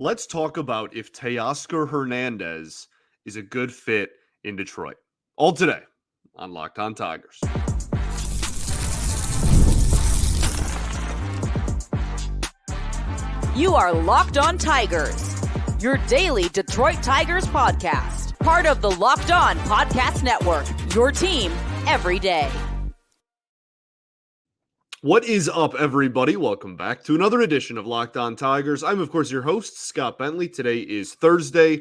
Let's talk about if Teoscar Hernandez is a good fit in Detroit. All today on Locked On Tigers. You are Locked On Tigers, your daily Detroit Tigers podcast. Part of the Locked On Podcast Network, your team every day. What is up, everybody? Welcome back to another edition of Locked On Tigers. I'm, of course, your host, Scott Bentley. Today is Thursday,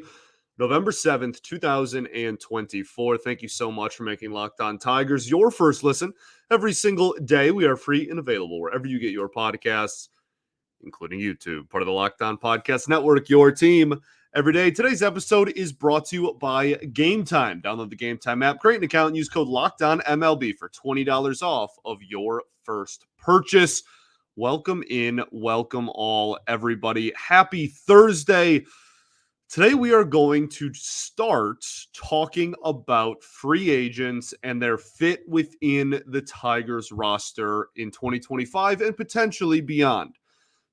November 7th, 2024. Thank you so much for making Locked On Tigers your first listen every single day. We are free and available wherever you get your podcasts, including YouTube, part of the Locked On Podcast Network, your team every day. Today's episode is brought to you by Game Time. Download the Game Time app, create an account, and use code LOCKEDONMLB for $20 off of your first purchase. Welcome in, welcome all, everybody. Happy Thursday. Today we are going to start talking about free agents and their fit within the Tigers roster in 2025 and potentially beyond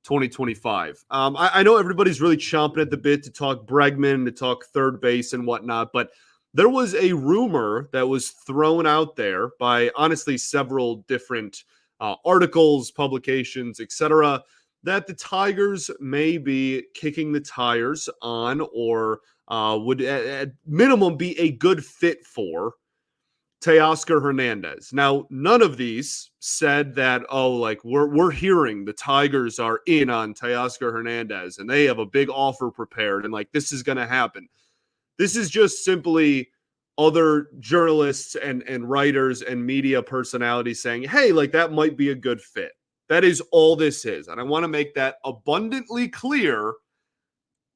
2025. I know everybody's really chomping at the bit to talk Bregman, to talk third base and whatnot, but there was a rumor that was thrown out there by, honestly, several different articles, publications, etc., that the Tigers may be kicking the tires on or would at minimum be a good fit for Teoscar Hernandez. Now, none of these said that, we're hearing the Tigers are in on Teoscar Hernandez and they have a big offer prepared and this is going to happen. This is just simply other journalists and writers and media personalities saying, hey, that might be a good fit. That is all this is. And I want to make that abundantly clear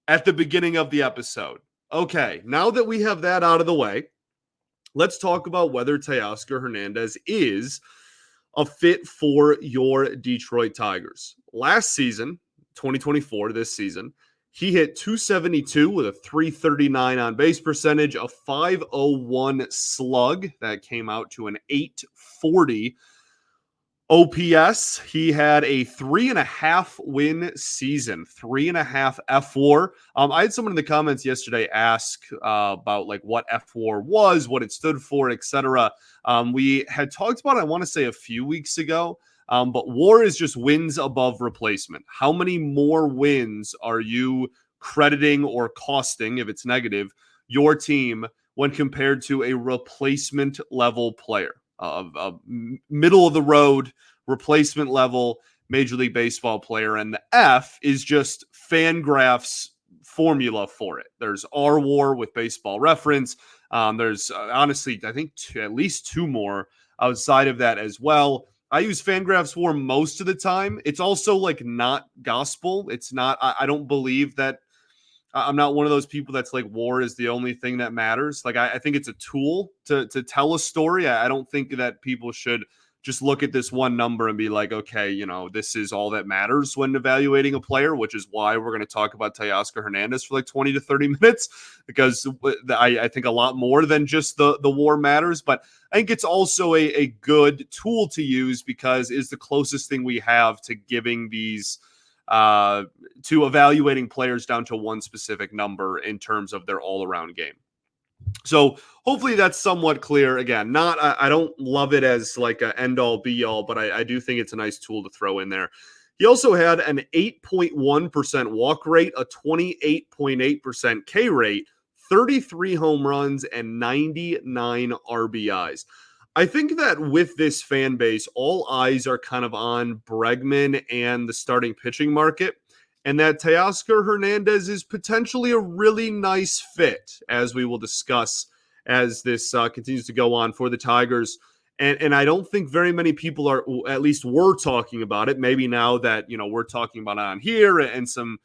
at the beginning of the episode. Okay, now that we have that out of the way, let's talk about whether Teoscar Hernandez is a fit for your Detroit Tigers. Last season, 2024, this season, he hit 272 with a 339 on base percentage, a 501 slug that came out to an 840 OPS. He had a 3.5 win season, 3.5 F4. I had someone in the comments yesterday ask about what F4 was, what it stood for, etc. We had talked about it, I want to say a few weeks ago, but WAR is just wins above replacement. How many more wins are you crediting or costing, if it's negative, your team when compared to a replacement level player? A middle of the road replacement level Major League Baseball player, and the F is just Fangraph's formula for it. There's R-WAR with Baseball Reference. There's honestly, I think at least two more outside of that as well. I use Fangraph's WAR most of the time. It's also not gospel. It's not. I don't believe that. I'm not one of those people that's WAR is the only thing that matters. I think it's a tool to tell a story. I don't think that people should just look at this one number and be okay, this is all that matters when evaluating a player, which is why we're going to talk about Teoscar Hernandez for 20 to 30 minutes, because I think a lot more than just the WAR matters. But I think it's also a good tool to use because it's the closest thing we have to giving these to evaluating players down to one specific number in terms of their all-around game. So hopefully that's somewhat clear. Again, I don't love it as a end-all be-all, but I do think it's a nice tool to throw in there. He also had an 8.1% walk rate, a 28.8% K rate, 33 home runs, and 99 RBIs. I think that with this fan base, all eyes are kind of on Bregman and the starting pitching market, and that Teoscar Hernandez is potentially a really nice fit, as we will discuss as this continues to go on for the Tigers. And I don't think very many people are, at least we're talking about it. Maybe now that, we're talking about it on here and some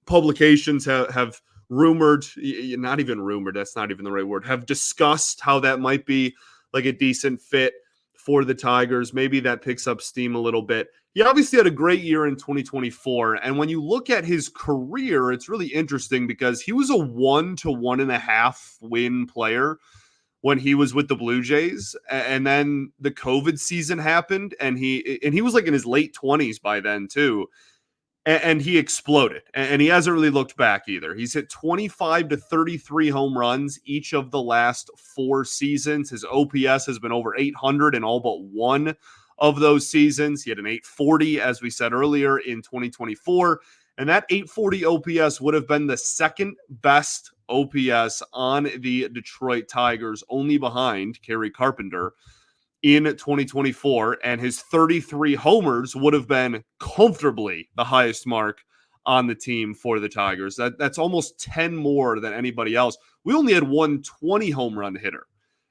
publications have rumored, not even rumored, that's not even the right word, have discussed how that might be a decent fit for the Tigers. Maybe that picks up steam a little bit. He obviously had a great year in 2024. And when you look at his career, it's really interesting because he was a 1 to 1.5 win player when he was with the Blue Jays. And then the COVID season happened and he was in his late 20s by then too. and he exploded. And he hasn't really looked back either. He's hit 25 to 33 home runs each of the last 4 seasons. His OPS has been over 800 in all but one of those seasons. He had an 840, as we said earlier, in 2024. And that 840 OPS would have been the second best OPS on the Detroit Tigers, only behind Kerry Carpenter in 2024. And his 33 homers would have been comfortably the highest mark on the team for the Tigers. That's almost 10 more than anybody else. We only had one 20 home run hitter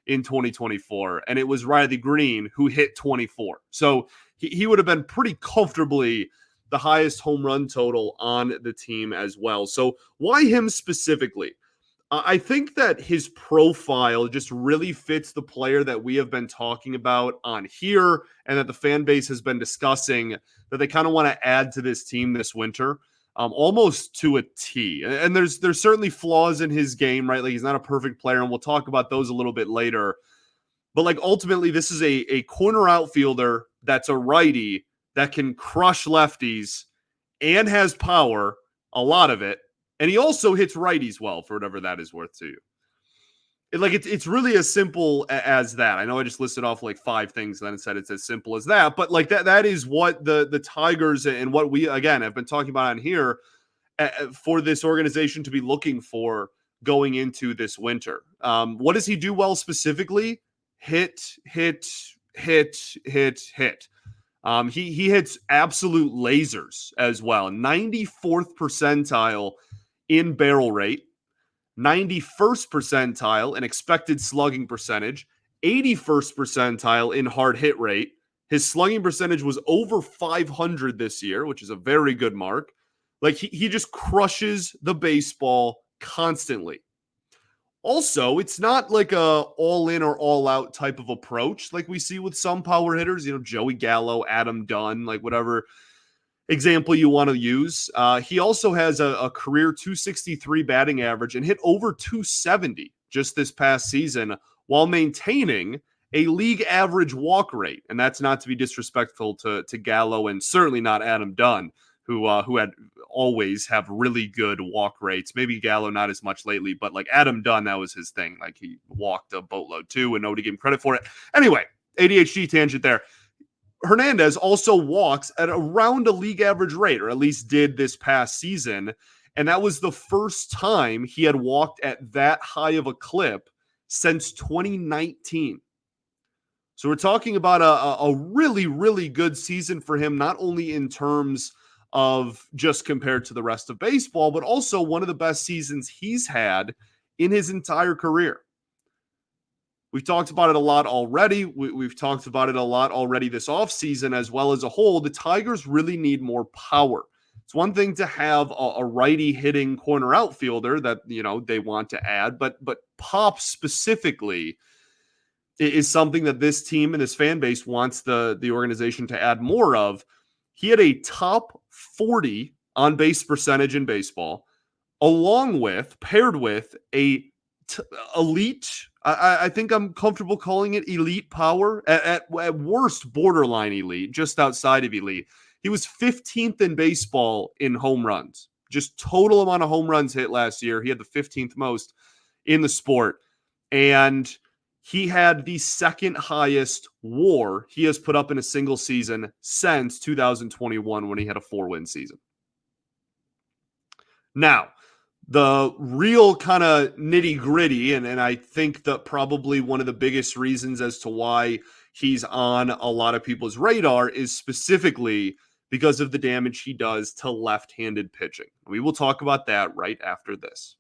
in 2024, and it was Riley Green who hit 24. So he would have been pretty comfortably the highest home run total on the team as well. So why him specifically? I think that his profile just really fits the player that we have been talking about on here and that the fan base has been discussing that they kind of want to add to this team this winter, almost to a T. And there's certainly flaws in his game, right? Like he's not a perfect player, and we'll talk about those a little bit later. But like ultimately, this is a corner outfielder that's a righty that can crush lefties and has power, a lot of it. And he also hits righties well, for whatever that is worth to you. It's really as simple as that. I know I just listed off like 5 things and then said it's as simple as that. But like that is what the Tigers and what we, again, have been talking about on here for this organization to be looking for going into this winter. What does he do well specifically? Hit. He hits absolute lasers as well. 94th percentile in barrel rate, 91st percentile in expected slugging percentage, 81st percentile in hard hit rate. His slugging percentage was over 500 this year, which is a very good mark. Like he just crushes the baseball constantly. Also, it's not like a all in or all out type of approach like we see with some power hitters, Joey Gallo, Adam Dunn, like whatever example you want to use. He also has a career 263 batting average and hit over 270 just this past season while maintaining a league average walk rate. And that's not to be disrespectful to Gallo and certainly not Adam Dunn, who had always have really good walk rates. Maybe Gallo not as much lately, but like Adam Dunn, that was his thing. Like he walked a boatload too, and nobody gave him credit for it. Anyway, ADHD tangent there. Hernandez also walks at around a league average rate, or at least did this past season. And that was the first time he had walked at that high of a clip since 2019. So we're talking about a really, really good season for him, not only in terms of just compared to the rest of baseball, but also one of the best seasons he's had in his entire career. We've talked about it a lot already. We've talked about it a lot already this offseason as well as a whole. The Tigers really need more power. It's one thing to have a righty hitting corner outfielder that, they want to add, but pop specifically is something that this team and this fan base wants the organization to add more of. He had a top 40 on base percentage in baseball, paired with a elite, I think I'm comfortable calling it elite power, at worst borderline elite, just outside of elite. He was 15th in baseball in home runs, just total amount of home runs hit last year. He had the 15th most in the sport. And he had the second highest WAR he has put up in a single season since 2021 when he had a 4-win season. Now, the real kind of nitty gritty, and I think that probably one of the biggest reasons as to why he's on a lot of people's radar is specifically because of the damage he does to left-handed pitching. We will talk about that right after this.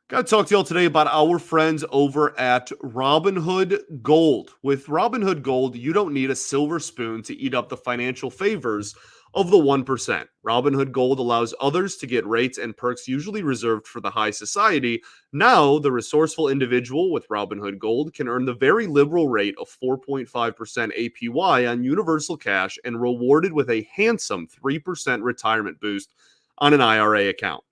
Got to talk to y'all today about our friends over at Robinhood Gold. With Robinhood Gold, you don't need a silver spoon to eat up the financial favors of the 1%. Robinhood Gold allows others to get rates and perks usually reserved for the high society. Now, the resourceful individual with Robinhood Gold can earn the very liberal rate of 4.5% APY on universal cash and rewarded with a handsome 3% retirement boost on an IRA account.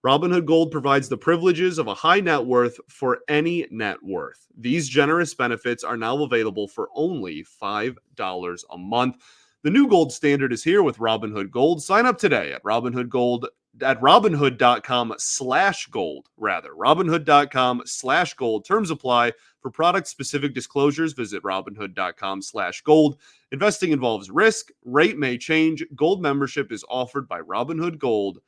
Robinhood Gold provides the privileges of a high net worth for any net worth. These generous benefits are now available for only $5 a month. The new gold standard is here with Robinhood Gold. Sign up today at Robinhood.com/gold, Robinhood.com/gold. Terms apply. For product specific disclosures, visit Robinhood.com/gold. Investing involves risk. Rate may change. Gold membership is offered by Robinhood Gold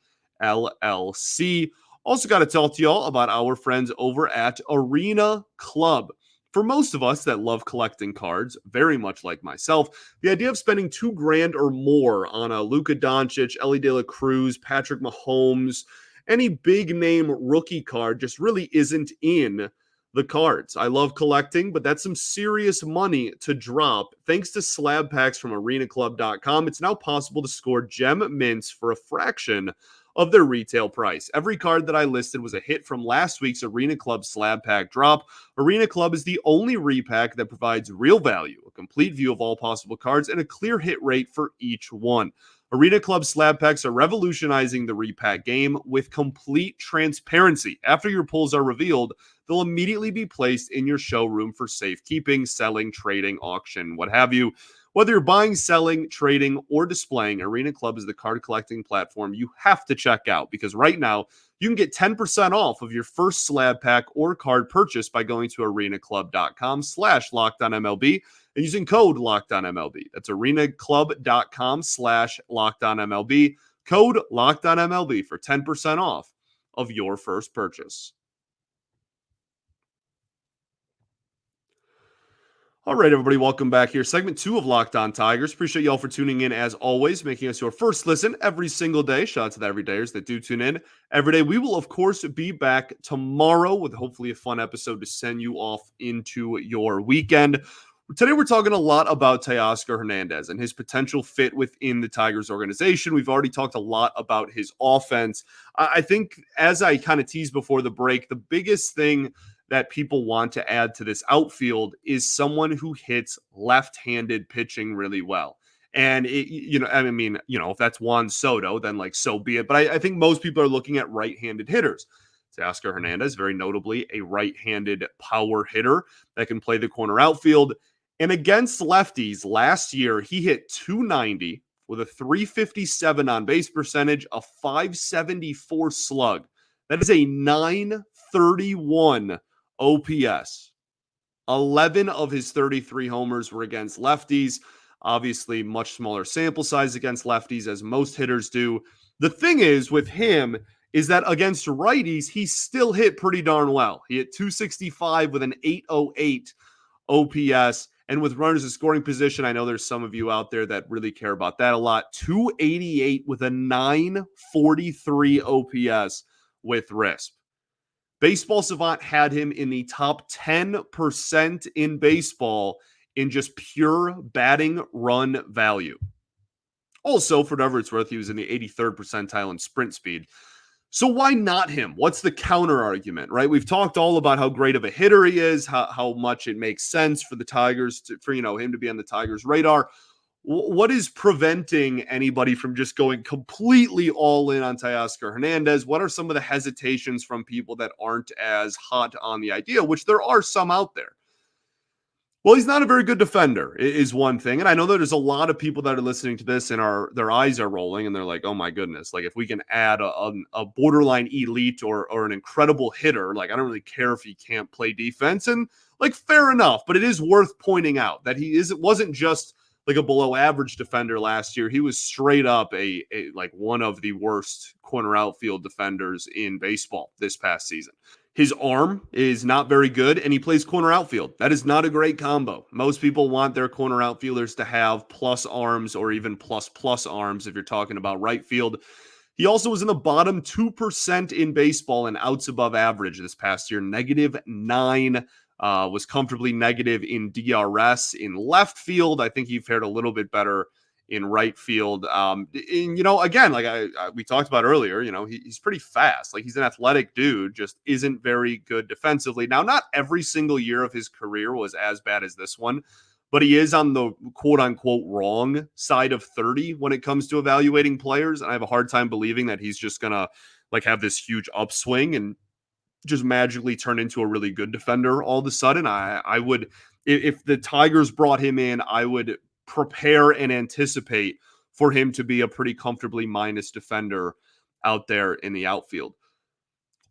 LLC. Also, got to talk to y'all about our friends over at Arena Club. For most of us that love collecting cards, very much like myself, the idea of spending $2,000 or more on a Luka Doncic, Ellie De La Cruz, Patrick Mahomes, any big name rookie card just really isn't in the cards. I love collecting, but that's some serious money to drop. Thanks to slab packs from arenaclub.com, it's now possible to score gem mints for a fraction of their retail price. Every card that I listed was a hit from last week's Arena Club slab pack drop. Arena Club is the only repack that provides real value, a complete view of all possible cards, and a clear hit rate for each one. Arena Club slab packs are revolutionizing the repack game with complete transparency. After your pulls are revealed, they'll immediately be placed in your showroom for safekeeping, selling, trading, auction, what have you. Whether you're buying, selling, trading, or displaying, Arena Club is the card collecting platform you have to check out because right now you can get 10% off of your first slab pack or card purchase by going to arenaclub.com/lockedonmlb and using code LOCKEDONMLB. That's arenaclub.com/lockedonmlb. Code LOCKEDONMLB for 10% off of your first purchase. All right, everybody, welcome back here. Segment 2 of Locked On Tigers. Appreciate y'all for tuning in as always, making us your first listen every single day. Shout out to the everydayers that do tune in every day. We will, of course, be back tomorrow with hopefully a fun episode to send you off into your weekend. Today, we're talking a lot about Teoscar Hernandez and his potential fit within the Tigers organization. We've already talked a lot about his offense. I think, as I kind of teased before the break, the biggest thing that people want to add to this outfield is someone who hits left-handed pitching really well. And if that's Juan Soto, then so be it. But I think most people are looking at right-handed hitters. Teoscar Hernandez, very notably a right-handed power hitter that can play the corner outfield. And against lefties, last year he hit .290 with a .357 on base percentage, a .574 slug. That is a .931 OPS. 11 of his 33 homers were against lefties. Obviously, much smaller sample size against lefties, as most hitters do. The thing is with him is that against righties, he still hit pretty darn well. He hit .265 with an .808 OPS. And with runners in scoring position, I know there's some of you out there that really care about that a lot. .288 with a .943 OPS with RISP. Baseball Savant had him in the top 10% in baseball in just pure batting run value. Also, for whatever it's worth, he was in the 83rd percentile in sprint speed. So why not him? What's the counter argument, right? We've talked all about how great of a hitter he is, how much it makes sense for the Tigers for him to be on the Tigers' radar. What is preventing anybody from just going completely all in on Teoscar Hernandez? What are some of the hesitations from people that aren't as hot on the idea, which there are some out there? Well, he's not a very good defender is one thing. And I know that there's a lot of people that are listening to this and their eyes are rolling and they're like, oh my goodness, if we can add a borderline elite or an incredible hitter, I don't really care if he can't play defense. And fair enough, but it is worth pointing out that wasn't just a below average defender last year. He was straight up a one of the worst corner outfield defenders in baseball this past season. His arm is not very good, and he plays corner outfield. That is not a great combo. Most people want their corner outfielders to have plus arms or even plus arms if you're talking about right field. He also was in the bottom 2% in baseball and outs above average this past year, -9. Was comfortably negative in DRS. In left field, I think he fared a little bit better in right field. Again, we talked about earlier, he's pretty fast. He's an athletic dude, just isn't very good defensively. Now, not every single year of his career was as bad as this one, but he is on the quote-unquote wrong side of 30 when it comes to evaluating players, and I have a hard time believing that he's just going to have this huge upswing and just magically turn into a really good defender all of a sudden. I would, if the Tigers brought him in, I would prepare and anticipate for him to be a pretty comfortably minus defender out there in the outfield.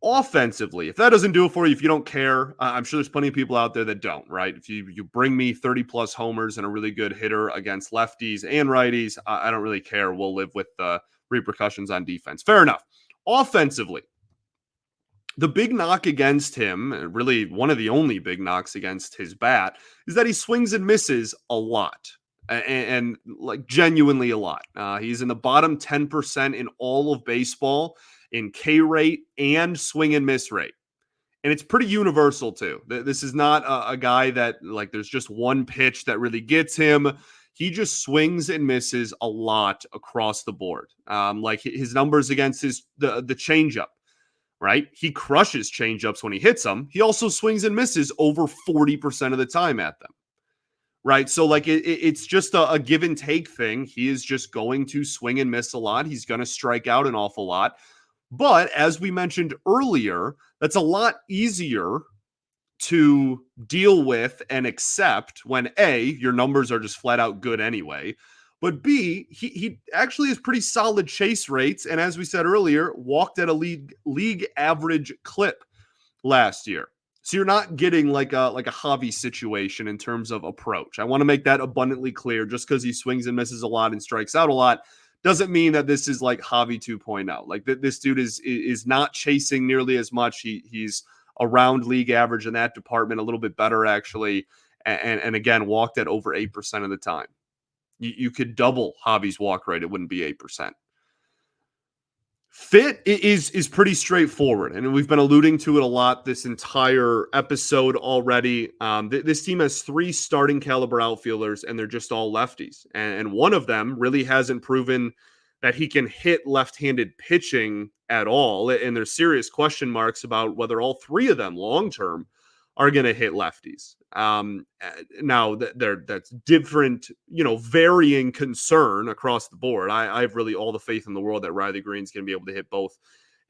Offensively, if that doesn't do it for you, if you don't care, I'm sure there's plenty of people out there that don't, right? If you bring me 30 plus homers and a really good hitter against lefties and righties, I don't really care. We'll live with the repercussions on defense. Fair enough. Offensively, the big knock against him, really one of the only big knocks against his bat, is that he swings and misses a lot. And like genuinely a lot. He's in the bottom 10% in all of baseball in K rate and swing and miss rate. And it's pretty universal too. This is not a guy that like there's just one pitch that really gets him. He just swings and misses a lot across the board. Like his numbers against the changeup, right? He crushes changeups when he hits them. He also swings and misses over 40% of the time at them. Right. So like it's just a give and take thing. He is just going to swing and miss a lot. He's going to strike out an awful lot. But as we mentioned earlier, that's a lot easier to deal with and accept when A, your numbers are just flat out good anyway. But B, he actually has pretty solid chase rates. And as we said earlier, walked at a league average clip last year. So you're not getting like a Javi situation in terms of approach. I want to make that abundantly clear. Just because he swings and misses a lot and strikes out a lot doesn't mean that this is like Javi 2.0. Like this dude is not chasing nearly as much. He's around league average in that department, a little bit better actually. And again, walked at over 8% of the time. You could double Javi's walk rate. It wouldn't be 8%. Fit is pretty straightforward, and we've been alluding to it a lot this entire episode already. This team has 3 starting caliber outfielders, and they're just all lefties. And one of them really hasn't proven that he can hit left-handed pitching at all. And there's serious question marks about whether all 3 of them long-term are going to hit lefties. Now that's different, varying concern across the board. I have really all the faith in the world that Riley Green's going to be able to hit both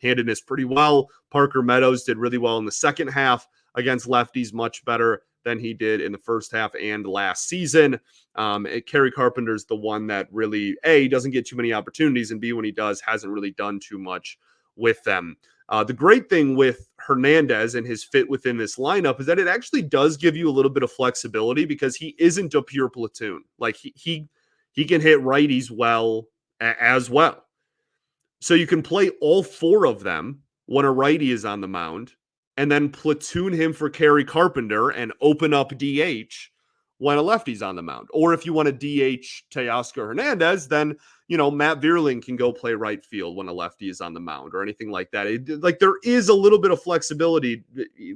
handedness pretty well. Parker Meadows did really well in the second half against lefties, much better than he did in the first half and last season. Kerry Carpenter's the one that really, A, doesn't get too many opportunities, and B, when he does, hasn't really done too much with them. The great thing with Hernandez and his fit within this lineup is that it actually does give you a little bit of flexibility because he isn't a pure platoon. Like he can hit righties well as well. So you can play all 4 of them when a righty is on the mound and then platoon him for Kerry Carpenter and open up DH when a lefty's on the mound. Or if you want to DH Teoscar Hernandez, then Matt Vierling can go play right field when a lefty is on the mound or anything like that. Like there is a little bit of flexibility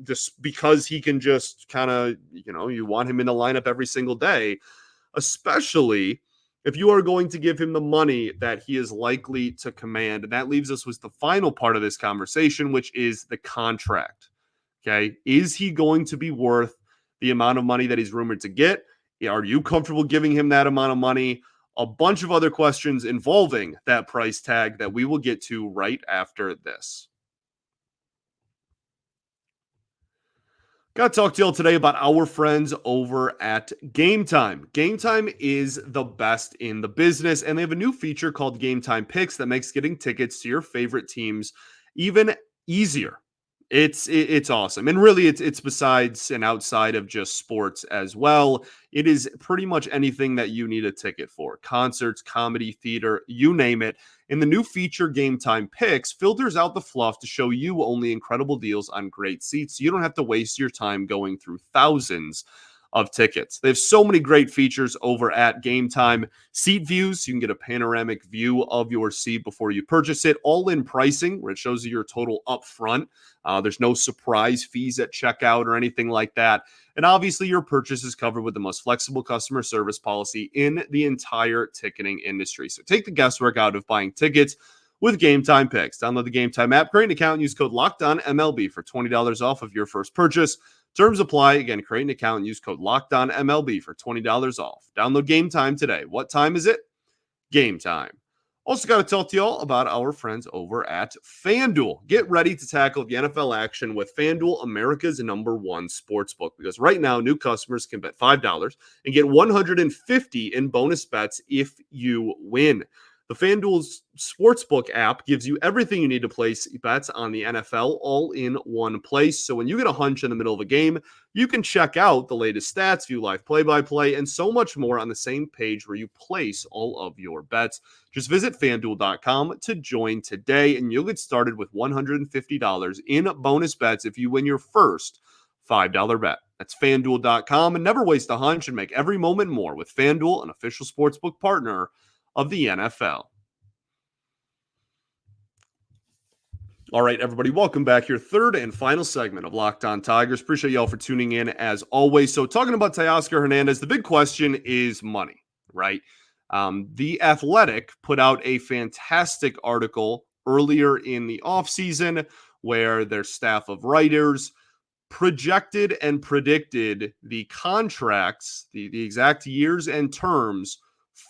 just because he can just kind of, you want him in the lineup every single day, especially if you are going to give him the money that he is likely to command. And that leaves us with the final part of this conversation, which is the contract. Okay. Is he going to be worth the amount of money that he's rumored to get? Are you comfortable giving him that amount of money? A bunch of other questions involving that price tag that we will get to right after this. Got to talk to y'all today about our friends over at Game Time. Game Time is the best in the business, and they have a new feature called Game Time Picks that makes getting tickets to your favorite teams even easier. It's awesome. And really it's besides and outside of just sports as well. It is pretty much anything that you need a ticket for. Concerts, comedy, theater, you name it. And the new feature Game Time Picks filters out the fluff to show you only incredible deals on great seats. So you don't have to waste your time going through thousands of tickets. They have so many great features over at Game Time. Seat views, you can get a panoramic view of your seat before you purchase it. All-in pricing, where it shows you your total up front. There's no surprise fees at checkout or anything like that. And obviously, your purchase is covered with the most flexible customer service policy in the entire ticketing industry. So take the guesswork out of buying tickets with Game Time Picks. Download the Game Time app, create an account, and use code LOCKEDONMLB for $20 off of your first purchase. Terms apply. Again, create an account and use code LOCKEDONMLB for $20 off. Download Game Time today. What time is it? Game time. Also, got to tell to y'all about our friends over at FanDuel. Get ready to tackle the NFL action with FanDuel, America's #1 sportsbook. Because right now, new customers can bet $5 and get $150 in bonus bets if you win. The FanDuel Sportsbook app gives you everything you need to place bets on the NFL all in one place. So when you get a hunch in the middle of a game, you can check out the latest stats, view live play-by-play, and so much more on the same page where you place all of your bets. Just visit FanDuel.com to join today, and you'll get started with $150 in bonus bets if you win your first $5 bet. That's FanDuel.com, and never waste a hunch and make every moment more with FanDuel, an official sportsbook partner of the NFL. All right, everybody, welcome back here. Third and final segment of Locked On Tigers. Appreciate y'all for tuning in as always. So talking about Teoscar Hernandez, the big question is money, right? The Athletic put out a fantastic article earlier in the offseason where their staff of writers projected and predicted the contracts, the exact years and terms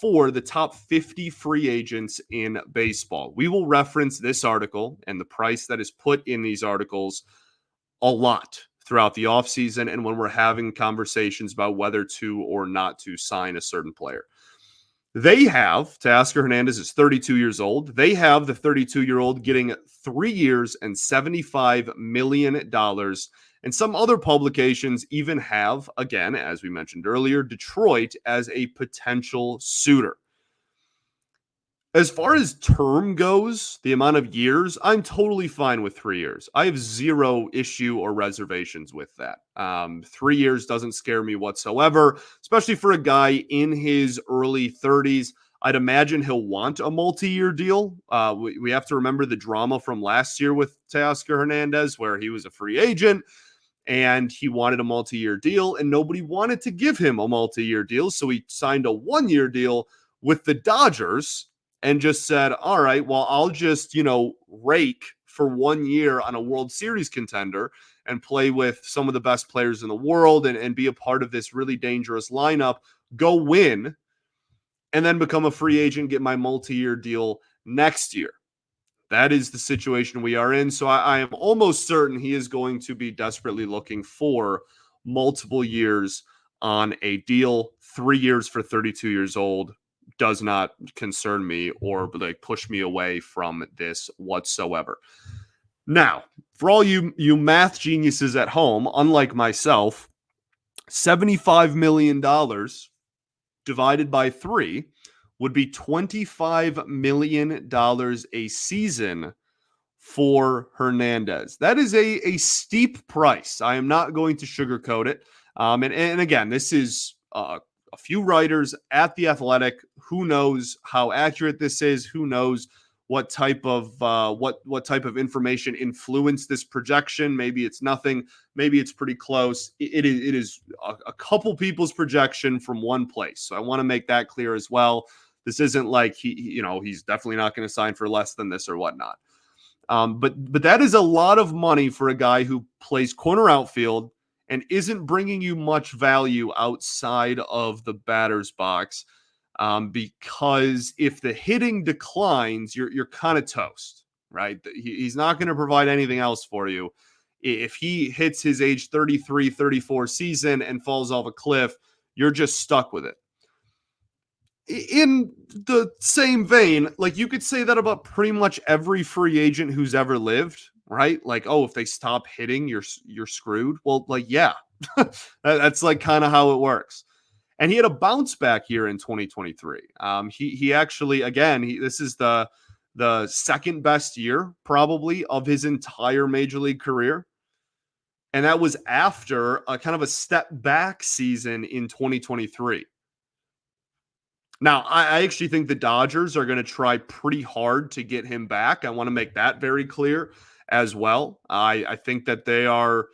for the top 50 free agents in baseball. We will reference this article and the price that is put in these articles a lot throughout the offseason and when we're having conversations about whether to or not to sign a certain player. They have, Teoscar Hernandez is 32 years old. They have the 32-year-old getting 3 years and $75 million. And some other publications even have, again, as we mentioned earlier, Detroit as a potential suitor. As far as term goes, the amount of years, I'm totally fine with 3 years. I have zero issue or reservations with that. 3 years doesn't scare me whatsoever, especially for a guy in his early 30s. I'd imagine he'll want a multi-year deal. We have to remember the drama from last year with Teoscar Hernandez, where he was a free agent and he wanted a multi-year deal, and nobody wanted to give him a multi-year deal. So he signed a 1-year deal with the Dodgers and just said, all right, well, I'll just, rake for 1 year on a World Series contender and play with some of the best players in the world and be a part of this really dangerous lineup, go win, and then become a free agent, get my multi-year deal next year. That is the situation we are in. So I am almost certain he is going to be desperately looking for multiple years on a deal. 3 years for 32 years old does not concern me or push me away from this whatsoever. Now, for all you math geniuses at home, unlike myself, $75 million divided by 3 would be $25 million a season for Hernandez. That is a steep price. I am not going to sugarcoat it. And again, this is a few writers at The Athletic. Who knows how accurate this is? Who knows what type of what type of information influenced this projection? Maybe it's nothing. Maybe it's pretty close. It is a couple people's projection from one place. So I want to make that clear as well. This isn't like he's definitely not going to sign for less than this or whatnot. But that is a lot of money for a guy who plays corner outfield and isn't bringing you much value outside of the batter's box. Because if the hitting declines, you're kind of toast, right? He's not going to provide anything else for you. If he hits his age 33, 34 season and falls off a cliff, you're just stuck with it. In the same vein, you could say that about pretty much every free agent who's ever lived, right? If they stop hitting, you're screwed. Well, yeah, that's kind of how it works. And he had a bounce back year in 2023. He actually, again, this is the second best year probably of his entire major league career. And that was after a kind of a step back season in 2023. Now, I actually think the Dodgers are going to try pretty hard to get him back. I want to make that very clear as well. I think that they are,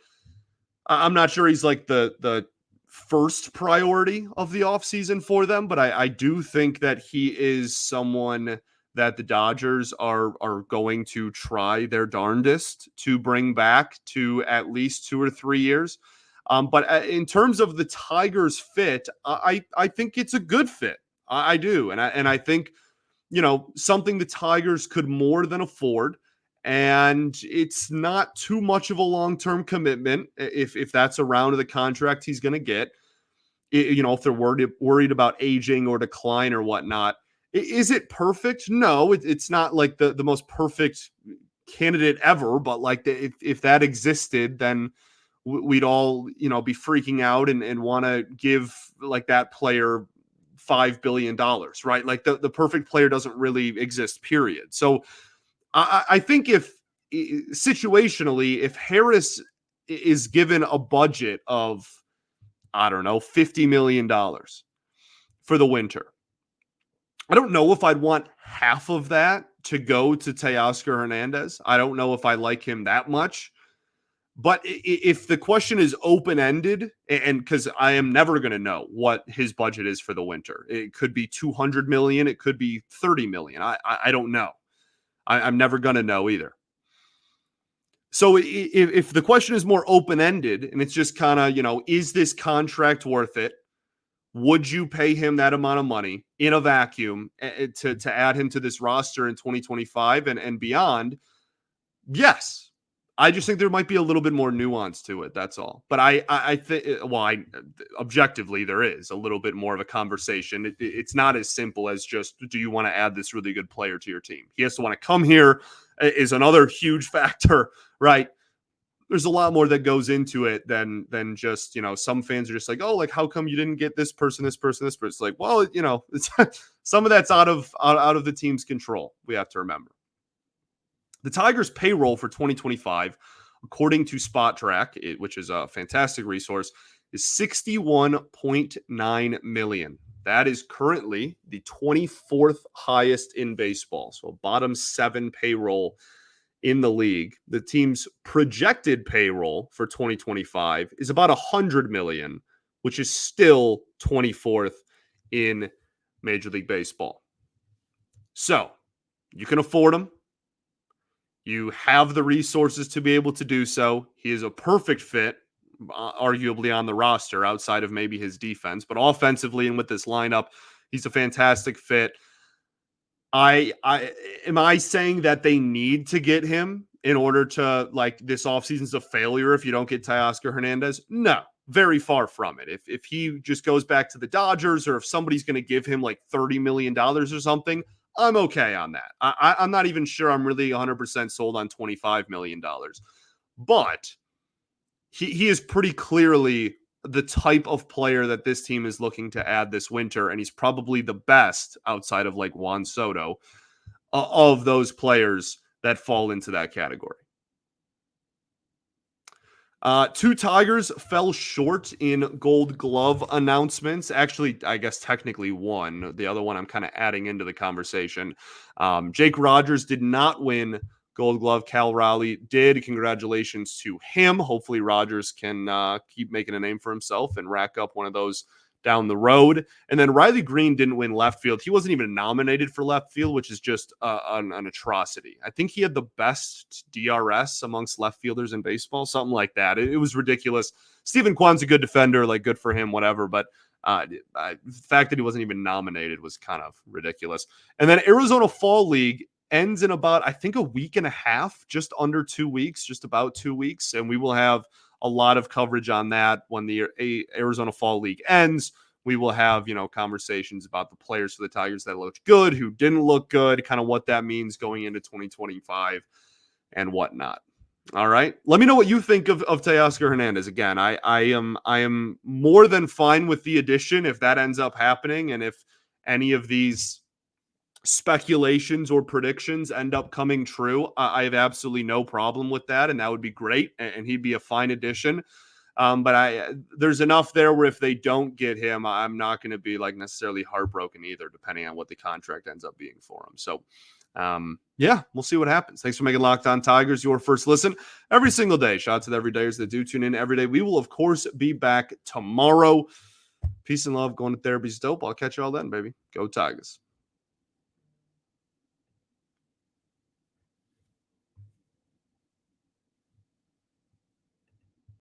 I'm not sure he's the first priority of the offseason for them, but I do think that he is someone that the Dodgers are going to try their darndest to bring back to at least 2 or 3 years. But in terms of the Tigers fit, I think it's a good fit. I do. And I think something the Tigers could more than afford. And it's not too much of a long-term commitment if that's around the contract he's going to get. If they're worried about aging or decline or whatnot. Is it perfect? No, it's not like the most perfect candidate ever, but like if that existed, then we'd all be freaking out and want to give like that player $5 billion, right? Like the perfect player doesn't really exist, period. So I think if situationally, if Harris is given a budget of, I don't know, $50 million for the winter, I don't know if I'd want half of that to go to Teoscar Hernandez. I don't know if I like him that much. But if the question is open-ended, and because I am never going to know what his budget is for the winter, it could be $200 million, it could be $30 million. I don't know. I'm never going to know either. So if the question is more open-ended and it's just kind of, is this contract worth it? Would you pay him that amount of money in a vacuum to add him to this roster in 2025 and beyond? Yes. I just think there might be a little bit more nuance to it. That's all. But I think, objectively, there is a little bit more of a conversation. It's not as simple as just, do you want to add this really good player to your team? He has to want to come here is another huge factor, right? There's a lot more that goes into it than just, some fans are just like, oh, like, how come you didn't get this person, this person, this person? It's like, well, it's some of that's out of the team's control. We have to remember. The Tigers' payroll for 2025, according to Spot Track, which is a fantastic resource, is $61.9 million. That is currently the 24th highest in baseball. So bottom 7 payroll in the league. The team's projected payroll for 2025 is about $100 million, which is still 24th in Major League Baseball. So you can afford him. You have the resources to be able to do so. He is a perfect fit, arguably on the roster outside of maybe his defense, but offensively and with this lineup, he's a fantastic fit. Am I saying that they need to get him in order to, like, this offseason's a failure if you don't get Teoscar Hernandez? No, very far from it. If he just goes back to the Dodgers, or if somebody's going to give him like $30 million or something, I'm okay on that. I'm not even sure I'm really 100% sold on $25 million. But he is pretty clearly the type of player that this team is looking to add this winter, and he's probably the best outside of like Juan Soto of those players that fall into that category. 2 Tigers fell short in Gold Glove announcements. Actually, I guess technically one. The other one I'm kind of adding into the conversation. Jake Rogers did not win Gold Glove. Cal Raleigh did. Congratulations to him. Hopefully Rogers can keep making a name for himself and rack up one of those down the road. And then Riley Green didn't win left field. He wasn't even nominated for left field, which is just an atrocity. I think he had the best DRS amongst left fielders in baseball, something like that. It was ridiculous. Stephen Kwan's a good defender, like, good for him, whatever. But the fact that he wasn't even nominated was kind of ridiculous. And then Arizona Fall League ends in about, I think, a week and a half, just under 2 weeks, just about 2 weeks. And we will have a lot of coverage on that when the Arizona Fall League ends. We will have, conversations about the players for the Tigers that looked good, who didn't look good, kind of what that means going into 2025 and whatnot. All right. Let me know what you think of Teoscar Hernandez. Again, I am more than fine with the addition if that ends up happening. And if any of these speculations or predictions end up coming true, I have absolutely no problem with that, and that would be great, and he'd be a fine addition. But there's enough there where if they don't get him, I'm not going to be like necessarily heartbroken either, depending on what the contract ends up being for him. So yeah, we'll see what happens. Thanks for making Locked On Tigers your first listen every single day. Shout out to the everydayers that do tune in every day. We will, of course, be back tomorrow. Peace and love. Going to therapy's dope. I'll catch you all then, baby. Go Tigers.